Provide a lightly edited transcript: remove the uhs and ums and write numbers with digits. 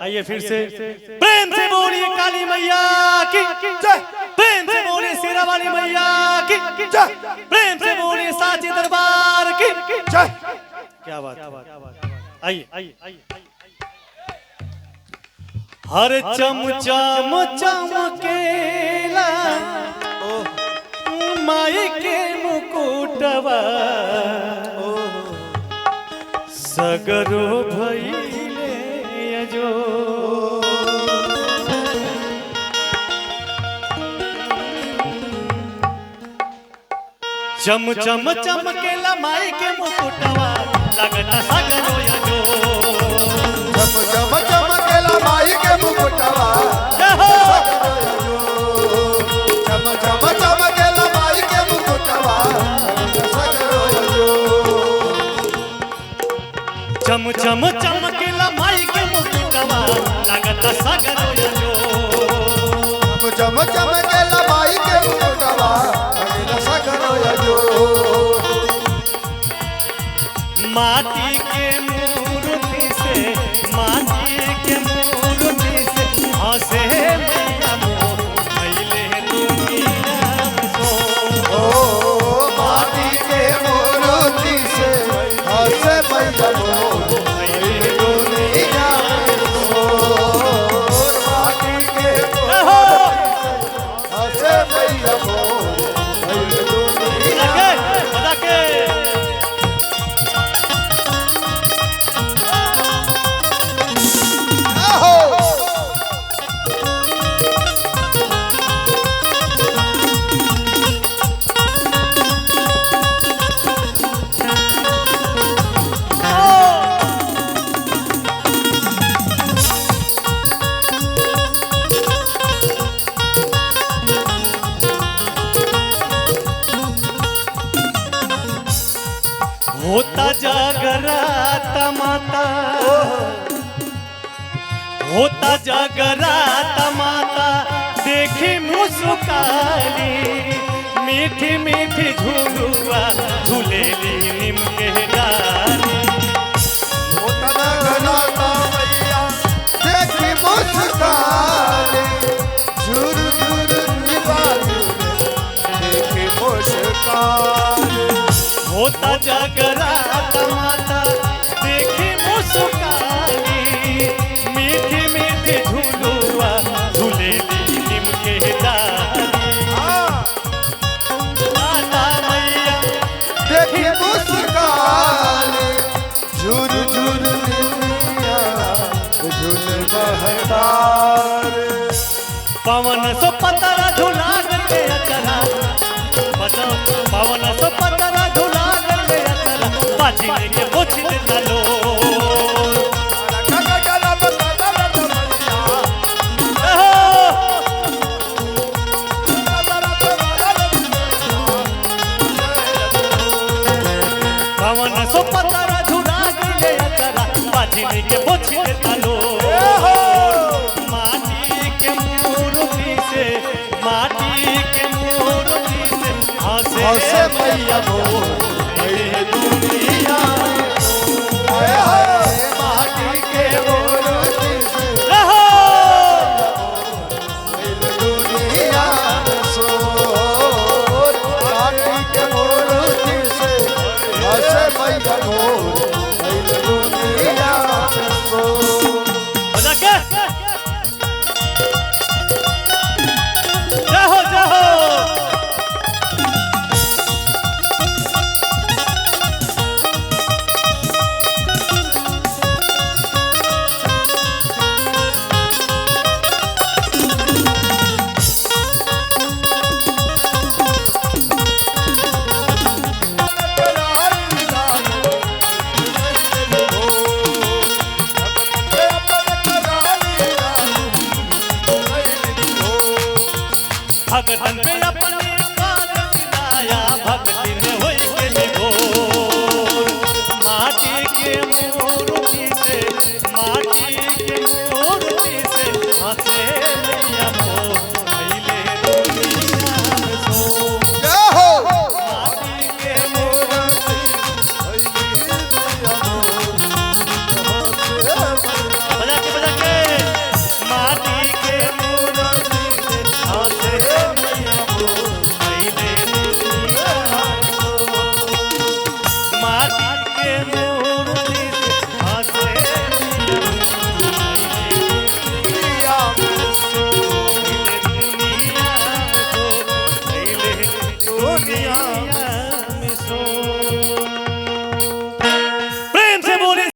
आइए फिर से प्रेम से बोलिए काली मैया की जय, प्रेम से बोलिए शेरा वाली मैया की जय, प्रेम से बोलिए साची दरबार की जय। क्या बात, आइए। हर चम चम चमकेला माई के मुकुटवा सगरो भइले जो चम चम चमकेला माई के मुकुटवा लगता सगरो जो चम चम चमकेला माई के मुकुटवा चम चम चमकेला माई के मुकुटवा चम चम चमकेला माई के मुकुटवा लगता सगरो जो चम चम चमकेला माई के मुकुटवा लगता सगरो जो माटी के मूर्ति से हंसे मैया मोर भइले दुनिया सो माटी के मूर्ति से हंसे मैया मोर भइले दुनिया सो माटी के हंसे मैया मोर भइले दुनिया होता जागराता माता, होता जागराता माता देखी मुस्काली मीठी मीठी झुलुआ झूलेली निम के डाली। होता जागराता मैया देखी मुस्काली झुर झुर निवाली देखी मुस्काली। होता जागराता माता देखी मुस्काली मीठी मीठी झुलुआ झूलेली निम के डाली। माता मैया देखी मुस्काली झुर झुर निमिया झुल बहतार। पवन सो पतरा झुला गले अचरा पवन सो पतरा झुला गले अचरा बाजी के बोझ डालो। पवन सो पतरा झुला गले अचरा बाजी के बोझ डालो। माटी के मूर्ति से हंसे मैया मोर भइले दुनिया माटी के मूर्ति से भइले दुनिया सोर माटी के मूर्ति से हंसे मैया मोर भइले दुनिया सोर। जाहो जाहो भगतन पे